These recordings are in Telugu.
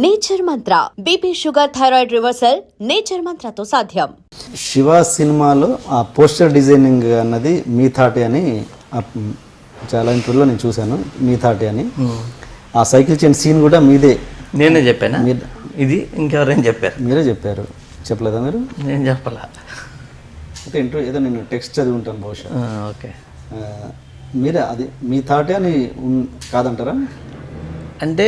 Nature Mantra BP sugar thyroid reversal Nature మంత్రతో సాధ్యం. శివ సినిమాలో ఆ పోస్టర్ డిజైనింగ్ అన్నది మీ థాటే అని చాలా ఇంటర్వ్యూలో నేను చూశాను. మీ థాటే అని ఆ సైకిల్ చైన్ సీన్ కూడా మీదే. నేనే చెప్పాను ఇది, ఇంకెవరైనా చెప్పారు? మీరే చెప్పారు. చెప్పలేదా మీరు? నేను చెప్పాలా అంటే ఇంటర్వ్యూ ఏదో నేను టెక్స్ట్ చదివి ఉంటాను బహుశా. ఓకే, మీరే అది మీ థాటే అని కాదంటారా? అంటే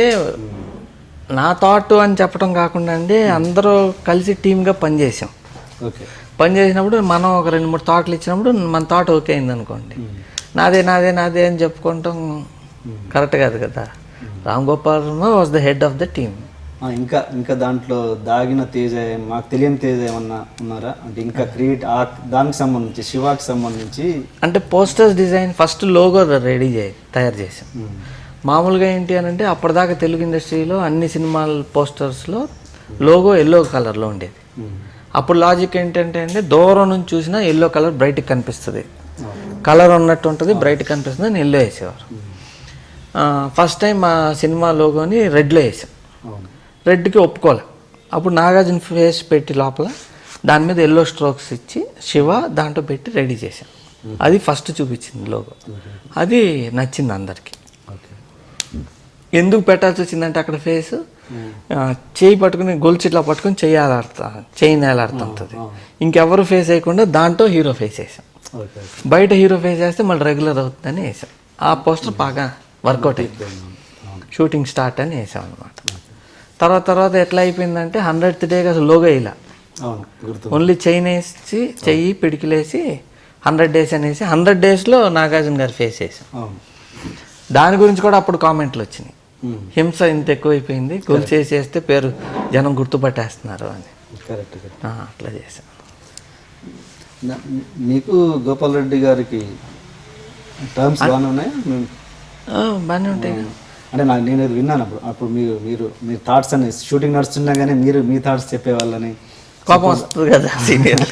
నా థాట్ అని చెప్పడం కాకుండా అండి, అందరూ కలిసి టీమ్గా పనిచేసాం. ఓకే, పనిచేసినప్పుడు మనం ఒక 2-3 థాట్లు ఇచ్చినప్పుడు మన థాట్ ఓకే అయింది అనుకోండి, నాదే నాదే నాదే అని చెప్పుకోవటం కరెక్ట్ కాదు కదా. Ram Gopal Varma was the head of the team. ఇంకా ఇంకా దాంట్లో దాగిన తేజ, మాకు తెలియని తేజ ఏమన్నా ఉన్నారా? అంటే ఇంకా క్రియేట్ దానికి సంబంధించి, శివాకి సంబంధించి అంటే పోస్టర్స్ డిజైన్ ఫస్ట్ లోగో తయారు చేసాం. మామూలుగా ఏంటి అని అంటే అప్పటిదాకా తెలుగు ఇండస్ట్రీలో అన్ని సినిమాల పోస్టర్స్లో లోగో ఎల్లో కలర్లో ఉండేది. అప్పుడు లాజిక్ ఏంటంటే అంటే దూరం నుంచి చూసినా ఎల్లో కలర్ బ్రైట్గా కనిపిస్తుంది, కలర్ ఉన్నట్టు ఉంటుంది, బ్రైట్గా కనిపిస్తుంది అని ఎల్లో వేసేవారు. ఫస్ట్ టైం మా సినిమా లోగోని రెడ్లో వేసాం. రెడ్కి ఒప్పుకోలే. అప్పుడు నాగార్జున ఫేస్ పెట్టి లోపల దాని మీద ఎల్లో స్ట్రోక్స్ ఇచ్చి శివ దాంట్లో పెట్టి రెడీ చేశాం. అది ఫస్ట్ చూపించింది లోగో. అది నచ్చింది అందరికీ. ఎందుకు పెట్టాల్సి వచ్చిందంటే అక్కడ ఫేస్ చేయి పట్టుకుని గొలుసు ఇట్లా పట్టుకుని చేయి నేలాడుతుంటుంది. ఇంకెవరు ఫేస్ వేయకుండా దాంట్లో హీరో ఫేస్ వేసాం. బయట హీరో ఫేస్ వేస్తే మళ్ళీ రెగ్యులర్ అవుతుందని వేసాం. ఆ పోస్టర్ బాగా వర్కౌట్ అయింది. షూటింగ్ స్టార్ట్ అని వేసాం అనమాట. తర్వాత ఎట్లా అయిపోయిందంటే 100th డేకి అసలు లోగో ఇలా ఓన్లీ చైన్ వేసి చెయ్యి పిడికిలేసి 100 days అనేసి 100 daysలో నాగార్జున గారు ఫేస్ వేసాం. దాని గురించి కూడా అప్పుడు కామెంట్లు వచ్చినాయి, హింస ఇంత ఎక్కువైపోయింది, గొలుసు చేసేస్తే పేరు జనం గుర్తుపట్టేస్తున్నారు అని. అట్లా చేశాను. మీకు గోపాల్ రెడ్డి గారికి టర్మ్స్ బాగానే ఉన్నాయా? బాగానే ఉంటాయి. అంటే నేను విన్నాను అప్పుడు మీరు థాట్స్ అని షూటింగ్ నడుస్తున్నా కానీ మీరు మీ థాట్స్ చెప్పేవాళ్ళని. కోపం వస్తుంది కదా సీనియర్,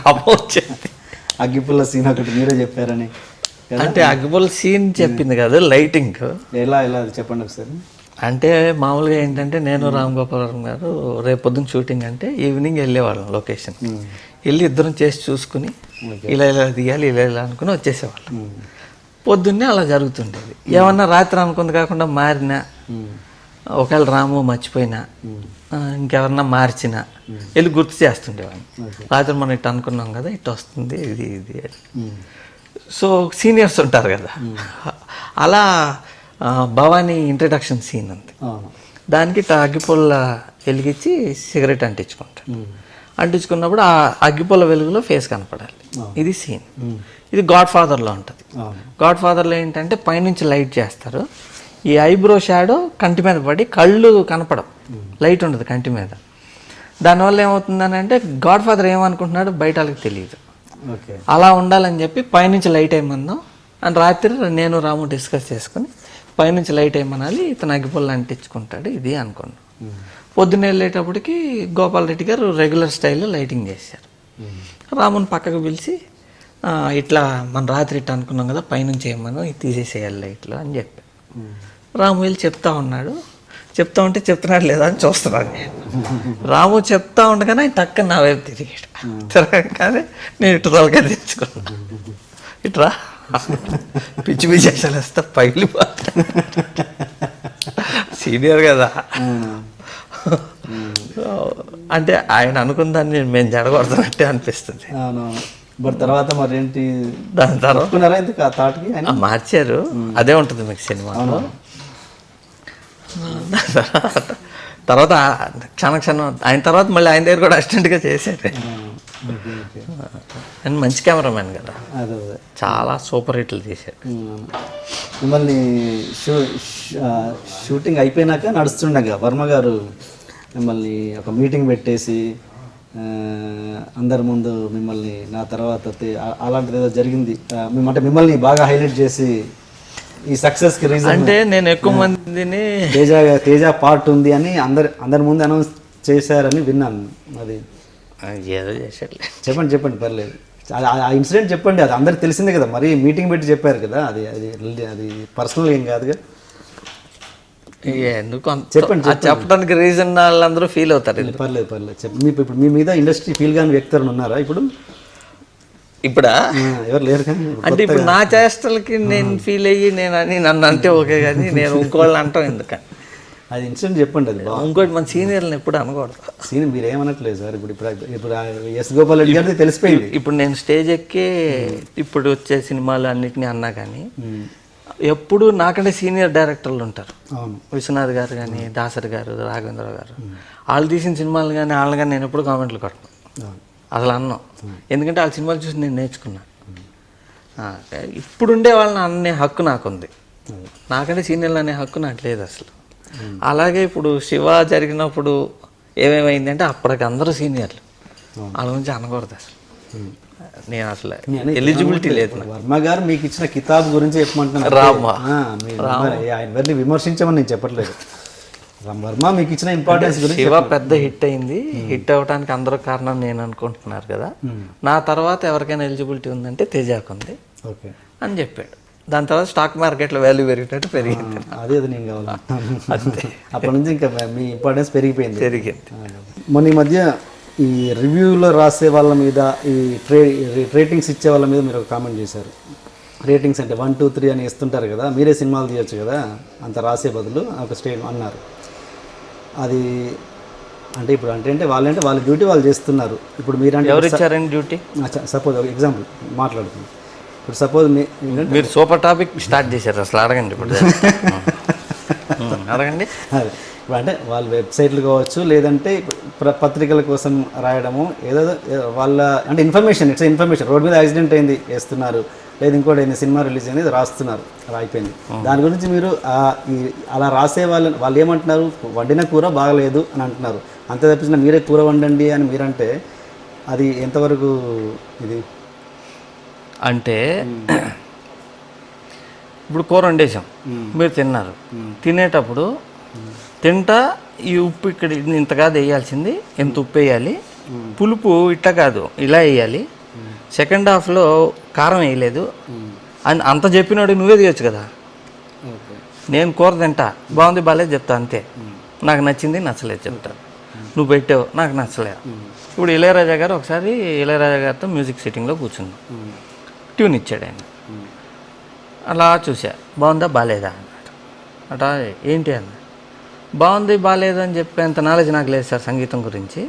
కోపం వచ్చేది. అగ్గిపుల్ల సీన్ ఒకటి మీరే చెప్పారని. అంటే అగ్గిపుల్ల సీన్ చెప్పింది కాదు, లైటింగ్ ఎలా చెప్పండి ఒకసారి. అంటే మామూలుగా ఏంటంటే నేను రామ్ గోపాల్ వర్మ గారు రేపు పొద్దున్న షూటింగ్ అంటే ఈవినింగ్ వెళ్ళేవాళ్ళం లొకేషన్. వెళ్ళి ఇద్దరం చేసి చూసుకుని ఇలా తీయాలి ఇలా అనుకుని వచ్చేసేవాళ్ళం. పొద్దున్నే అలా జరుగుతుండేది. ఏమన్నా రాత్రి అనుకుంది కాకుండా మారినా, ఒకవేళ రాము మర్చిపోయినా, ఇంకెవరన్నా మార్చినా వెళ్ళి గుర్తు చేస్తుండేవాడిని. రాత్రి మనం ఇట్లా అనుకున్నాం కదా, ఇట్లా వస్తుంది ఇది. సో సీనియర్స్ ఉంటారు కదా, అలా భవానీ ఇంట్రడక్షన్ సీన్ ఉంది. దానికి అగ్గిపుల్ల వెలిగించి సిగరెట్ అంటించుకున్నప్పుడు ఆ అగ్గిపుల్ల వెలుగులో ఫేస్ కనపడాలి. ఇది సీన్. ఇది గాడ్ ఫాదర్లో ఉంటుంది. గాడ్ ఫాదర్లో ఏంటంటే పైనుంచి లైట్ చేస్తారు, ఈ ఐబ్రో షాడో కంటి మీద పడి కళ్ళు కనపడవు, లైట్ ఉండదు కంటి మీద. దానివల్ల ఏమవుతుందని అంటే గాడ్ ఫాదర్ ఏమనుకుంటున్నాడో బయట వాళ్ళకి తెలియదు. అలా ఉండాలని చెప్పి పైనుంచి లైట్ వేయమన్నాం అని రాత్రి నేను రాము డిస్కస్ చేసుకుని పైనుంచి లైట్ వేయమనాలి, ఇతను అగ్గిపుల్ల అంటించుకుంటాడు ఇది అనుకున్నాం. పొద్దున్న వెళ్ళేటప్పటికి గోపాల్ రెడ్డి గారు రెగ్యులర్ స్టైల్లో లైటింగ్ చేశారు. రాముని పక్కకు పిలిచి ఇట్లా మన రాత్రి ఇట్లా అనుకున్నాం కదా, పైనుంచి ఏమన్నా ఇది తీసేసేయాలి లైట్లు అని చెప్పి రాము వెళ్ళి చెప్తా ఉంటే చెప్తున్నాడు లేదా అని చూస్తున్నాను. రాము చెప్తా ఉండగానే ఆయన టక్కన నా వైపు తిరగగానే నేను ఇటు తలగా తెచ్చుకున్నా, ఇట్రా పిచ్చి అసలు వేస్తా పైలు సీనియర్ కదా. అంటే ఆయన అనుకుందాన్ని మేము జడగొడతానంటే అనిపిస్తుంది. తర్వాత మరి ఏంటి, దాని తర్వాత మార్చారు. అదే ఉంటుంది మీకు సినిమాలో. తర్వాత క్షణం ఆయన తర్వాత మళ్ళీ ఆయన దగ్గర కూడా అసిస్టెంట్గా చేశారు. ఆయన మంచి కెమెరామెన్ కదా, చాలా సూపర్ హిట్లు తీశారు. మిమ్మల్ని షూటింగ్ అయిపోయినాక నడుస్తుండగా వర్మ గారు మిమ్మల్ని ఒక మీటింగ్ పెట్టేసి అందరి ముందు మిమ్మల్ని నా తర్వాత అలాంటిది ఏదో జరిగింది, అంటే మిమ్మల్ని బాగా హైలైట్ చేసి ఈ సక్సెస్ కి రీజన్ అంటే నేను ఎక్కువ మందిని తేజ పార్ట్ ఉంది అని అందరి ముందు అనౌన్స్ చేశారని విన్నాను. అది ఏదో చేశారు. చెప్పండి పర్లేదు. ఆ ఇన్సిడెంట్ చెప్పండి, అది అందరికి తెలిసిందే కదా, మరి మీటింగ్ పెట్టి చెప్పారు కదా, అది పర్సనల్ ఏం కాదుగా. ఎందుకు చెప్పడానికి రీజన్ వాళ్ళందరూ ఫీల్ అవుతారు. పర్లేదు చెప్పు. ఇప్పుడు మీ మీద ఇండస్ట్రీ ఫీల్ కాని వ్యక్తి ఉన్నారా ఇప్పుడు? ఇప్పుడా? ఎవరు లేరు కానీ అంటే ఇప్పుడు నా చేష్టలకి నేను ఫీల్ అయ్యి నేను అని నన్ను అంటే ఓకే, కానీ నేను ఇంకోళ్ళు అంటాం ఎందుకని? అది ఇన్సిడెంట్ చెప్పండి. అది ఇంకోటి మన సీనియర్ని ఎప్పుడు అనకూడదు. సీనియర్ మీరు ఏమనట్లేదు సార్. ఇప్పుడు ఎస్ గోపాల్ రెడ్డి గారిది తెలిసిపోయింది. ఇప్పుడు నేను స్టేజ్ ఎక్కి ఇప్పుడు వచ్చే సినిమాలు అన్నిటినీ అన్నా కానీ ఎప్పుడు నాకంటే సీనియర్ డైరెక్టర్లు ఉంటారు. విశ్వనాథ్ గారు కానీ, దాసరి గారు, రాఘవేంద్ర గారు, వాళ్ళు తీసిన సినిమాలు కానీ వాళ్ళు కానీ నేను ఎప్పుడు కామెంట్లు కొట్టను, అసలు అన్నాం. ఎందుకంటే వాళ్ళ సినిమాలు చూసి నేను నేర్చుకున్నాను. ఇప్పుడుండే వాళ్ళని అనే హక్కు నాకుంది, నాకంటే సీనియర్లు అనే హక్కు నాకు లేదు అసలు. అలాగే ఇప్పుడు శివ జరిగినప్పుడు ఏమేమైందంటే అప్పటికి అందరూ సీనియర్లు, వాళ్ళ గురించి అనకూడదు అసలు. నేను అసలు ఎలిజిబిలిటీ లేదు. వర్మ గారు మీకు ఇచ్చిన కితాబ్ గురించి చెప్పమంటున్నాను. ఆయన విమర్శించమని నేను చెప్పట్లేదు. వర్మ మీకు ఇచ్చిన ఇంపార్టెన్స్ గురించి. శివ పెద్ద హిట్ అయింది, హిట్ అవ్వడానికి అందరూ కారణం నేను అనుకుంటున్నారు కదా. నా తర్వాత ఎవరికైనా ఎలిజిబిలిటీ ఉందంటే తేజాకు ఉంది అని చెప్పాడు. దాని తర్వాత స్టాక్ మార్కెట్లో వాల్యూ పెరిగినట్టు పెరిగింది. అదే నేను కావాలి అంతే. అప్పటి నుంచి ఇంకా మీ ఇంపార్టెన్స్ పెరిగింది. మొన్న ఈ మధ్య ఈ రివ్యూలో రాసే వాళ్ళ మీద, ఈ రేటింగ్స్ ఇచ్చే వాళ్ళ మీద మీరు ఒక కామెంట్ చేశారు. రేటింగ్స్ అంటే 1, 2, 3 అని ఇస్తుంటారు కదా, మీరే సినిమాలు తీయొచ్చు కదా అంత రాసే బదులు ఒక స్టేట్ అన్నారు. అది అంటే ఇప్పుడు అంటే వాళ్ళ డ్యూటీ వాళ్ళు చేస్తున్నారు. ఇప్పుడు మీరంటే ఎవరు ఇచ్చారండి డ్యూటీ? సపోజ్ ఒక ఎగ్జాంపుల్ మాట్లాడుతున్నాం. ఇప్పుడు సపోజ్ మీరు సూపర్ టాపిక్ స్టార్ట్ చేశారు, అసలు అడగండి ఇప్పుడు. అడగండి. అదే ఇప్పుడు అంటే వాళ్ళ వెబ్సైట్లు కావచ్చు, లేదంటే పత్రికల కోసం రాయడము, ఏదో వాళ్ళ అంటే ఇన్ఫర్మేషన్, ఇట్స్ ఇన్ఫర్మేషన్. రోడ్ మీద యాక్సిడెంట్ అయింది వేస్తున్నారు, లేదు ఇంకోటి అయింది, సినిమా రిలీజ్ అయింది రాస్తున్నారు, అలా అయిపోయింది. దాని గురించి మీరు అలా రాసే వాళ్ళు ఏమంటున్నారు, వండిన కూర బాగలేదు అని అంటున్నారు. అంతే తప్పించిన మీరే కూర వండండి అని మీరంటే అది ఎంతవరకు ఇది? అంటే ఇప్పుడు కూర వండేసాం, మీరు తిన్నారు, తినేటప్పుడు తింటా ఈ ఉప్పు ఇక్కడ ఇంత కాదు వేయాల్సింది, ఎంత ఉప్పు వేయాలి, పులుపు ఇట్లా కాదు ఇలా వేయాలి, సెకండ్ హాఫ్లో కారం వేయలేదు అని అంత చెప్పినాడు నువ్వే తీయచ్చు కదా. నేను కూర తింటా, బాగుంది బాగాలేదు చెప్తా అంతే, నాకు నచ్చింది నచ్చలేదు చెప్తా, నువ్వు పెట్టావు నాకు నచ్చలేదు. ఇప్పుడు ఇళయరాజా గారు ఒకసారి ఇళయరాజా గారితో మ్యూజిక్ సిట్టింగ్లో కూర్చున్నాం, ట్యూన్ ఇచ్చాడు ఆయన. అలా చూసా, బాగుందా బాగాలేదా అన్నాడు. అటా ఏంటి అన్న, బాగుంది బాగాలేదు అని చెప్పేంత నాలెడ్జ్ నాకు లేదు సార్ సంగీతం గురించి,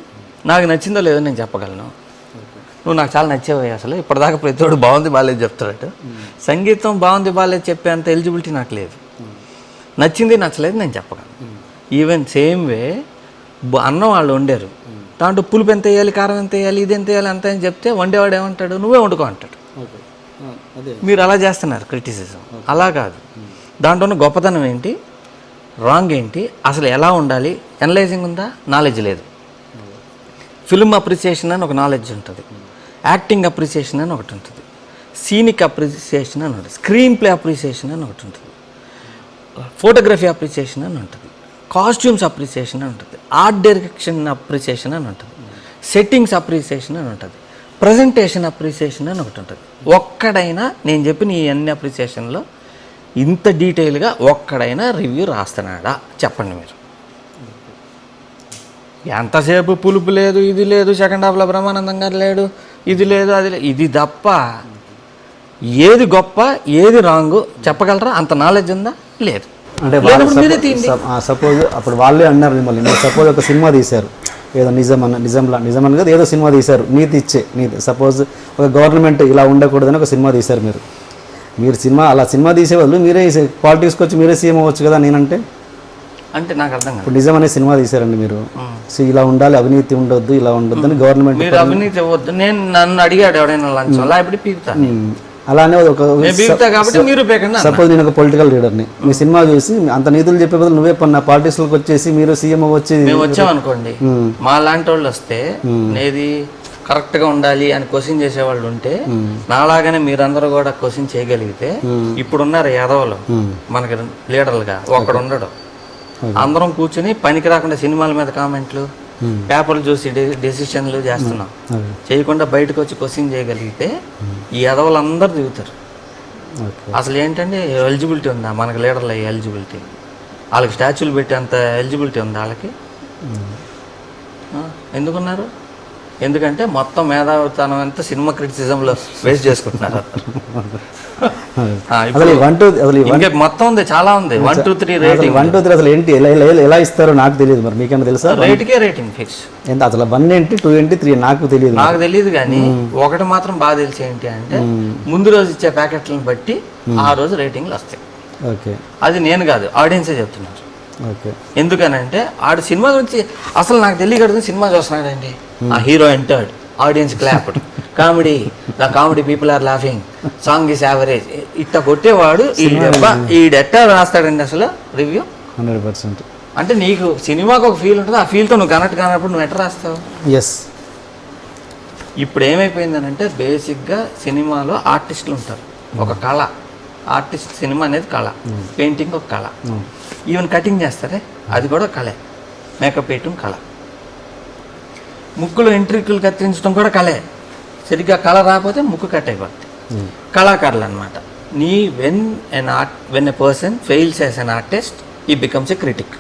నాకు నచ్చిందో లేదో నేను చెప్పగలను, నువ్వు నాకు చాలా నచ్చేవాయి అసలు, ఇప్పటిదాకా ప్రతివాడు బాగుంది బాగాలేదు చెప్తాడు, సంగీతం బాగుంది బాగాలేదు చెప్పేంత ఎలిజిబిలిటీ నాకు లేదు, నచ్చింది నచ్చలేదు నేను చెప్పగలను. ఈవెన్ సేమ్ వే అన్నం వాళ్ళు వండారు, దాంట్లో పులుపు ఎంత వేయాలి, కారం ఎంత వేయాలి, ఇది ఎంత వేయాలి అంత అని చెప్తే వండేవాడు ఏమంటాడు, నువ్వే వండుకో అంటాడు. మీరు అలా చేస్తున్నారు క్రిటిసిజం, అలా కాదు. దాంట్లో ఉన్న గొప్పతనం ఏంటి, రాంగ్ ఏంటి, అసలు ఎలా ఉండాలి, ఎనలైజింగ్ ఉందా, నాలెడ్జ్ లేదు. ఫిల్మ్ అప్రిసియేషన్ అని ఒక నాలెడ్జ్ ఉంటుంది, యాక్టింగ్ అప్రిసియేషన్ అని ఒకటి ఉంటుంది, సీనిక్ అప్రిసియేషన్ అని ఉంటుంది, స్క్రీన్ ప్లే అప్రిసియేషన్ అని ఒకటి ఉంటుంది, ఫోటోగ్రఫీ అప్రిసియేషన్ అని ఉంటుంది, కాస్ట్యూమ్స్ అప్రిసియేషన్ అని ఉంటుంది, ఆర్ట్ డైరెక్షన్ అప్రిసియేషన్ అని ఉంటుంది, సెట్టింగ్స్ అప్రిసియేషన్ అని ఉంటుంది, ప్రజెంటేషన్ అప్రిసియేషన్ అని ఒకటి ఉంటుంది. ఒక్కడైనా నేను చెప్పిన ఈ అన్ని అప్రిసియేషన్లో ఇంత డీటెయిల్గా ఒక్కడైనా రివ్యూ రాస్తున్నాడా చెప్పండి మీరు? ఎంతసేపు పులుపు లేదు, ఇది లేదు, సెకండ్ హాఫ్లో బ్రహ్మానందం గారు లేడు, ఇది లేదు, అది లేదు, ఇది తప్ప ఏది గొప్ప ఏది రాంగు చెప్పగలరా? అంత నాలెడ్జ్ ఉందా? లేదు. అంటే సపోజ్ అప్పుడు వాళ్ళే అన్నారు మిమ్మల్ని, మీరు సపోజ్ ఒక సినిమా తీశారు, ఏదో నిజం కదా, ఏదో సినిమా తీశారు, నీతి సపోజ్ ఒక గవర్నమెంట్ ఇలా ఉండకూడదని ఒక సినిమా తీశారు, మీరు సినిమా తీసేవాళ్ళు మీరే పాలిటిక్స్కి వచ్చి మీరే సీఎం అవ్వచ్చు కదా నేనంటే. అంటే నాకు అర్థం కాదు. ఇప్పుడు నిజం అనే సినిమా తీశారండి మీరు, సో ఇలా ఉండాలి, అవినీతి ఉండొద్దు, ఇలా ఉండొద్దు అని గవర్నమెంట్. మీరు అవినీతి ఇవ్వద్దు, నేను నన్ను అడిగాడు ఎవడైనా లంచం అలా ఇప్పుడు పీకుతాను, అలానే ఒక సపోజ్ నేను ఒక పొలిటికల్ లీడర్ని, మీ సినిమా చూసి అంత నీతులు చెప్పే బదులు నువ్వే పన్న పాలిటిక్స్లోకి వచ్చేసి మీరు సీఎం వచ్చి మేము వచ్చామనుకోండి, మా లాంటి వాళ్ళు వస్తే నేది కరెక్ట్గా ఉండాలి అని క్వశ్చన్ చేసేవాళ్ళు ఉంటే నాలాగానే మీరందరూ కూడా క్వశ్చన్ చేయగలిగితే ఇప్పుడున్నారు యాదవులు మనకి లీడర్లుగా ఒక్కడు ఉండడు, అందరం కూర్చుని పనికి రాకుండా సినిమాల మీద కామెంట్లు, పేపర్లు చూసి డెసిషన్లు చేస్తున్నాం, చేయకుండా బయటకు వచ్చి క్వశ్చన్ చేయగలిగితే ఈ యాదవులందరూ దిగుతారు. అసలు ఏంటంటే ఎలిజిబిలిటీ ఉందా మనకి లీడర్లు? ఎలిజిబిలిటీ వాళ్ళకి స్టాచ్యూలు పెట్టి అంత ఎలిజిబిలిటీ ఉంది వాళ్ళకి. ఎందుకున్నారు? ఎందుకంటే మొత్తం మేధావితనం అంతా సినిమా క్రిటిసిజంలో వేస్ట్ చేసుకుంటున్నారు. ఇంకా మొత్తం ఉంది, చాలా ఉంది. 1, 2, 3 రేటింగ్. 1, 2, 3 అసలు ఏంటి, ఎలా ఇస్తారో నాకు తెలియదు. మరి మీకేమైనా తెలుసా? రేట్కే రేటింగ్ ఫిక్స్. ఎంత అసలు 1 ఏంటి, 2 ఏంటి, 3 నాకు తెలియదు. కానీ ఒకటి మాత్రం బాగా తెలిసి ఏంటి అంటే ముందు రోజు ఇచ్చే ప్యాకెట్లను బట్టి ఆ రోజు రేటింగ్లు వస్తాయి. ఓకే, అది నేను కాదు, ఆడియన్సే చెప్తున్నారు. ఓకే, ఎందుకనంటే ఆడు సినిమా గురించి అసలు నాకు తెలియకడుగు సినిమా చూస్తున్నాడండి, ఆ hero entered, audience clapped, comedy, the comedy people are laughing, song is average, ఇట్లా కొట్టేవాడు ఈడెట్టా రాస్తాడండి అసలు రివ్యూ. 100%. అంటే నీకు సినిమాకి ఒక ఫీల్ ఉంటుంది, ఆ ఫీల్తో నువ్వు కనెక్ట్ కానప్పుడు నువ్వు ఎట్లా రాస్తావు? ఎస్. ఇప్పుడు ఏమైపోయిందనంటే బేసిక్గా సినిమాలో ఆర్టిస్టులు ఉంటారు, ఒక కళ. ఆర్టిస్ట్ సినిమా అనేది కళ, పెయింటింగ్ ఒక కళ, ఈవెన్ కటింగ్ చేస్తారే అది కూడా కళే, మేకప్ వేయటం కళ, ముక్కులో ఎంట్రికలు కత్తిరించడం కూడా కళే. సరిగ్గా కళ రాకపోతే ముక్కు కట్ అయిపోతుంది. కళాకారులు అనమాట. When a person fails as an artist ఈ బికమ్స్ ఎ క్రిటిక్.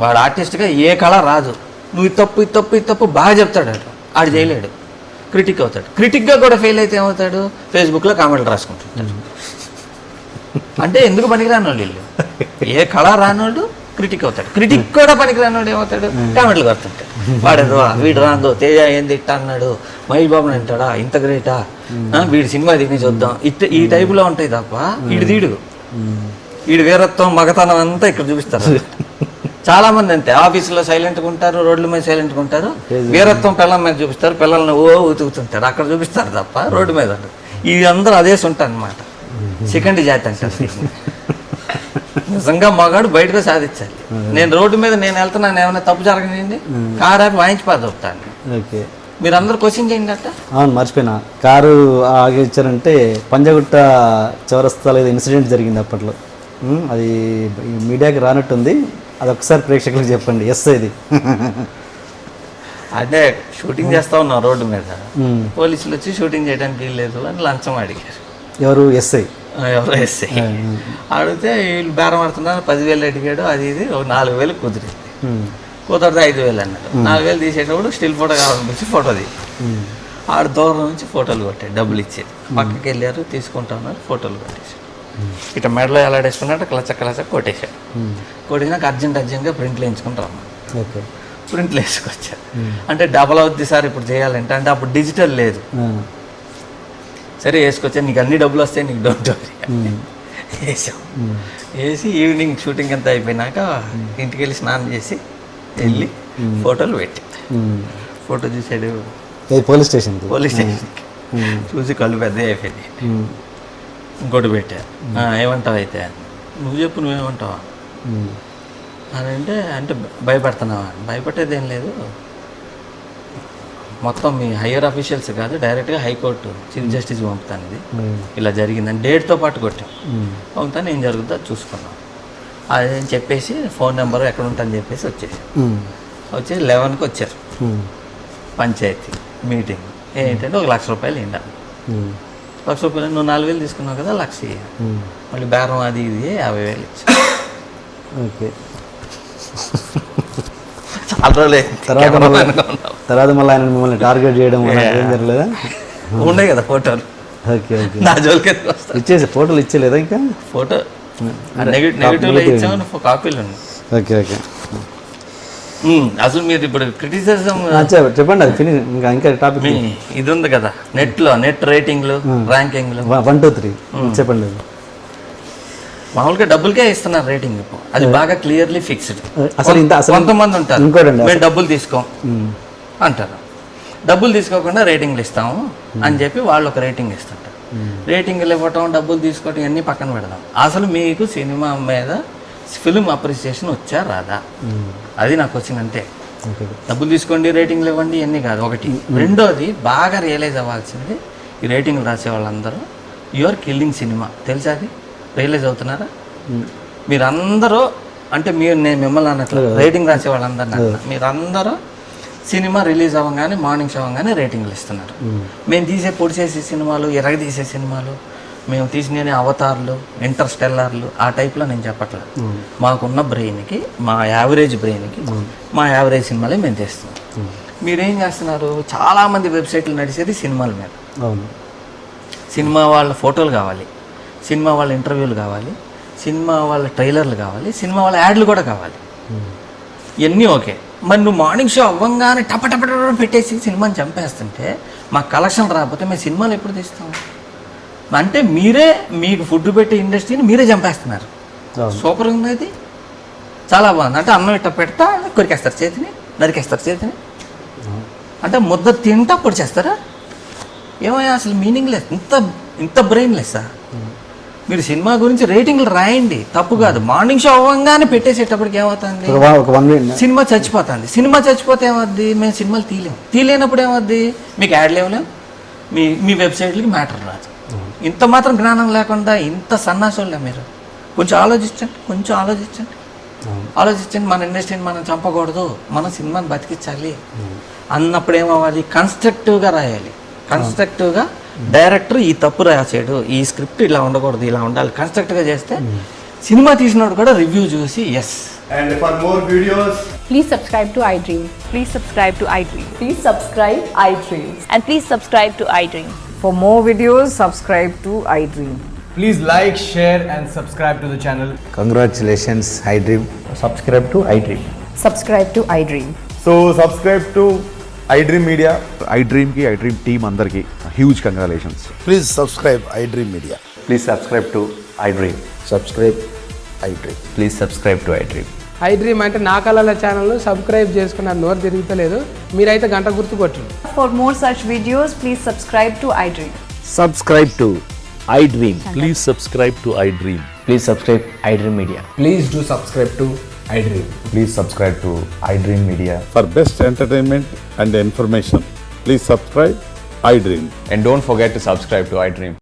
వాడు ఆర్టిస్ట్గా ఏ కళ రాదు, నువ్వు ఇది తప్పు బాగా చెప్తాడు, ఆడు చేయలేడు, క్రిటిక్ అవుతాడు. క్రిటిక్గా కూడా ఫెయిల్ అయితే ఏమవుతాడు? ఫేస్బుక్లో కామెంట్లు రాసుకుంటుంటాడు. అంటే ఎందుకు పనికిరాని వాళ్ళు వీళ్ళు? ఏ కళ రానోళ్ళు క్రిటిక్ అవుతాడు, క్రిటిక్ కూడా పనికిరానోడు ఏమవుతాడు? కామెంట్లు కొడుతుంటాడు. వాడు వీడు రాందో, తేజ ఏంది ఇట్ట అన్నాడు, మహేష్ బాబుని అంటాడా, ఇంత గ్రేటా, వీడి సినిమా దిగి చూద్దాం, ఈ టైపులో ఉంటాయి తప్ప వీడు వీరత్వం మగతనం అంతా ఇక్కడ చూపిస్తారు. చాలా మంది అంతే, ఆఫీసులో సైలెంట్గా ఉంటారు, రోడ్ల మీద సైలెంట్గా ఉంటారు, వీరత్వం పిల్లల మీద చూపిస్తారు, పిల్లల్ని ఉతుకుతుంటారు, అక్కడ చూపిస్తారు తప్ప రోడ్డు మీద ఉంటారు. ఇవి అందరూ అదే ఉంటారు అనమాట. సెకండ్ జాతి అంటారు. నిజంగా మగాడు బయటకు సాధించాలి. నేను రోడ్డు మీద నేను వెళ్తున్నాను, ఏమైనా తప్పు జరగనింది కారు ఆపి వాయించి పాదొప్తాను. ఓకే, మీరు అందరూ క్వశ్చన్ చేయండి అట్ట. అవును, మర్చిపోయినా. కారు ఆగించారంటే పంజగుట్ట చౌరస్తాలో ఏదో ఇన్సిడెంట్ జరిగింది అప్పట్లో. అది మీడియాకి రానట్టుంది, అది ఒకసారి ప్రేక్షకులకు చెప్పండి. ఎస్, ఇది అంటే షూటింగ్ చేస్తా ఉన్నాం రోడ్డు మీద, పోలీసులు వచ్చి షూటింగ్ చేయడానికి వీల్లేదు అని లంచం అడిగారు. ఎవరు? ఎస్ఐ. ఎవరో ఎస్ఐ అడిగితే వీళ్ళు బేరం ఆడుతున్నారు, 10,000 అడిగాడు, అది ఇది 4,000 కుదిరింది. కుదరదు 5,000 అన్నాడు. 4,000 తీసేటప్పుడు స్టిల్ ఫోటో కావాలనిపించి ఫోటో ది ఆడు దూరం నుంచి ఫోటోలు కొట్టాడు, డబ్బులు ఇచ్చేది. పక్కకి వెళ్ళారు, తీసుకుంటా ఉన్నారు, ఫోటోలు కొట్టేశాడు. ఇట్లా మెడలో ఎలాడేసుకున్నట్టు క్లచ కొట్టేశాడు. కొట్టినాక అర్జెంట్గా ప్రింట్లు వేయించుకుంటా ఉన్నాడు. ప్రింట్లు వేసుకొచ్చారు. అంటే డబల్ అవుద్ది సార్ ఇప్పుడు చేయాలంటే, అంటే అప్పుడు డిజిటల్ లేదు. సరే వేసుకొచ్చా, నీకు అన్ని డబ్బులు వస్తాయి, నీకు డోంట్ వరీ వేసాం. వేసి ఈవినింగ్ షూటింగ్ అంతా అయిపోయినాక ఇంటికి వెళ్ళి స్నానం చేసి వెళ్ళి ఫోటోలు పెట్టి ఫోటో చూసాడు పోలీస్ స్టేషన్కి చూసి కళ్ళు పెద్ద అయిపోయింది. ఇంకోటి పెట్టా, ఏమంటావు అయితే, నువ్వు చెప్పు నువ్వేమంటావా అని అంటే భయపడుతున్నావా? భయపడేది ఏం లేదు, మొత్తం మీ హయ్యర్ అఫీషియల్స్ కాదు, డైరెక్ట్గా హైకోర్టు చీఫ్ జస్టిస్ పంపుతాను, ఇది ఇలా జరిగిందని డేట్తో పాటు కొట్టాం. పంపుతాను, ఏం జరుగుతుందో అది చూసుకున్నాం. అదేం చెప్పేసి ఫోన్ నెంబర్ ఎక్కడ ఉంటాని చెప్పేసి వచ్చేసి 11కి వచ్చారు పంచాయతీ మీటింగ్. ఏంటంటే 1,00,000 రూపాయలు ఇండా, 1,00,000 రూపాయలు నువ్వు 4,000 తీసుకున్నావు కదా, 1,00,000 మళ్ళీ బేరం అది ఇది 50,000 ఇచ్చా. ఓకే, తర్వాత మళ్ళీ ఆయన మిమ్మల్ని టార్గెట్ చేయడం ఏం జరగలేదా? ఉండే కదా ఫోటోలు. ఓకే, ఓకే, నా జోలికి ఇచ్చేసి ఫోటోలు ఇచ్చేలేదా? ఇంకా ఫోటో నెగిటివ్లో ఇచ్చామని కాపీలు ఉన్నాయి. Okay, okay. అసలు మీరు ఇప్పుడు క్రిటిసిజం చెప్పండి, అది ఫినిష్. ఇంకా టాపిక్ ఇది ఉంది కదా, నెట్ రేటింగ్లు, ర్యాంకింగ్లు 1, 2, 3 చెప్పండి. మామూలుగా డబ్బులకే ఇస్తున్నారు రేటింగ్, అది బాగా క్లియర్లీ ఫిక్స్డ్. కొంతమంది ఉంటారు మేము డబ్బులు తీసుకోం అంటారు, డబ్బులు తీసుకోకుండా రేటింగ్లు ఇస్తాము అని చెప్పి వాళ్ళు ఒక రేటింగ్ ఇస్తుంటారు. రేటింగ్లు ఇవ్వటం, డబ్బులు తీసుకోవటం ఇవన్నీ పక్కన పెడదాం. అసలు మీకు సినిమా మీద ఫిల్మ్ అప్రిసియేషన్ వచ్చా రాదా, అది నాకు వచ్చింది. అంతే, డబ్బులు తీసుకోండి రేటింగ్లు ఇవ్వండి ఇవన్నీ కాదు ఒకటి. రెండోది బాగా రియలైజ్ అవ్వాల్సింది, ఈ రేటింగ్లు రాసే వాళ్ళందరూ యూఆర్ కిల్లింగ్ సినిమా. తెలుసా? అది రియలైజ్ అవుతున్నారా? మీరందరూ, అంటే నేను మిమ్మల్ని అన్నట్లు రేటింగ్ రాసే వాళ్ళందరూ, మీరందరూ సినిమా రిలీజ్ అవ్వగానే మార్నింగ్ షో అవ్వగానే రేటింగ్లు ఇస్తున్నారు. మేము పొడిచేసే సినిమాలు, ఎరగదీసే సినిమాలు, మేము తీసిన అవతార్లు, ఇంటర్స్టెల్లార్లు ఆ టైప్లో నేను చెప్పట్లేదు. మాకున్న బ్రెయిన్కి, మా యావరేజ్ బ్రెయిన్కి మా యావరేజ్ సినిమాలే మేము తీస్తున్నాం. మీరేం చేస్తున్నారు, చాలామంది వెబ్సైట్లు నడిచేది సినిమాల మీద. అవును. సినిమా వాళ్ళ ఫోటోలు కావాలి, సినిమా వాళ్ళ ఇంటర్వ్యూలు కావాలి, సినిమా వాళ్ళ ట్రైలర్లు కావాలి, సినిమా వాళ్ళ యాడ్లు కూడా కావాలి. ఇవన్నీ ఓకే. మరి నువ్వు మార్నింగ్ షో అవ్వంగానే టప పెట్టేసి సినిమాని చంపేస్తుంటే మాకు కలెక్షన్ రాకపోతే మేము సినిమాలు ఎప్పుడు తీస్తాం? అంటే మీరే మీకు ఫుడ్ పెట్టే ఇండస్ట్రీని మీరే చంపేస్తున్నారు. సూపర్ ఉంది అది, చాలా బాగుంది. అంటే అన్నం ఇట్ట పెడతా కొరికేస్తారు చేతిని, నరికేస్తారు చేతిని. అంటే ముద్ద తింటా పొడి చేస్తారా? ఏమయ్యా అసలు మీనింగ్ లేదు, ఇంత బ్రెయిన్ లెస్సా? మీరు సినిమా గురించి రేటింగ్లు రాయండి, తప్పు కాదు. మార్నింగ్ షో అవ్వగానే పెట్టేసేటప్పటికి ఏమవుతుంది, సినిమా చచ్చిపోతుంది. సినిమా చచ్చిపోతే ఏమవుద్ది, మేము సినిమాలు తీయలేనప్పుడు ఏమవుద్ది, మీకు యాడ్లు ఇవ్వలేం, మీ వెబ్సైట్లకి మ్యాటర్ రాదు. ఇంత మాత్రం జ్ఞానం లేకుండా ఇంత సన్నాసోళ్ళే మీరు. కొంచెం ఆలోచించండి. మన ఇండస్ట్రీని మనం చంపకూడదు, మన సినిమాని బతికించాలి అన్నప్పుడు ఏమవ్వాలి, కన్స్ట్రక్టివ్గా రాయాలి. కన్స్ట్రక్టివ్గా డైరెక్టర్ ఈ తప్పు రాసాడు, ఈ స్క్రిప్ట్ ఇలా ఉండకూడదు, ఇలా ఉండాలి, కన్స్ట్రక్టివ్గా చేస్తే సినిమా తీసినోడు కూడా రివ్యూ చూసి yes. And for more videos, Please subscribe to iDream. Please subscribe to iDream. Please subscribe iDream. And please subscribe to iDream. For more videos, subscribe to iDream. please like, share and subscribe to the channel. Congratulations, iDream. Subscribe to iDream. Subscribe to iDream. So subscribe to iDream Media. iDream team అందరికి huge congratulations. Please subscribe iDream Media. Please subscribe to iDream. Subscribe iDream. Please subscribe to iDream. iDream అంటే నా కళల ఛానల్ను సబ్స్క్రైబ్ చేసుకున్న నోరు తిరుగుతలేదు, మీరైతే గంట గుర్తు కొట్టండి. For more such videos, please subscribe to iDream. Subscribe to iDream. Please subscribe to iDream. Please subscribe iDream Media. Please do subscribe to iDream. Please subscribe to iDream Media. For best entertainment and information, please subscribe iDream. And don't forget to subscribe to iDream.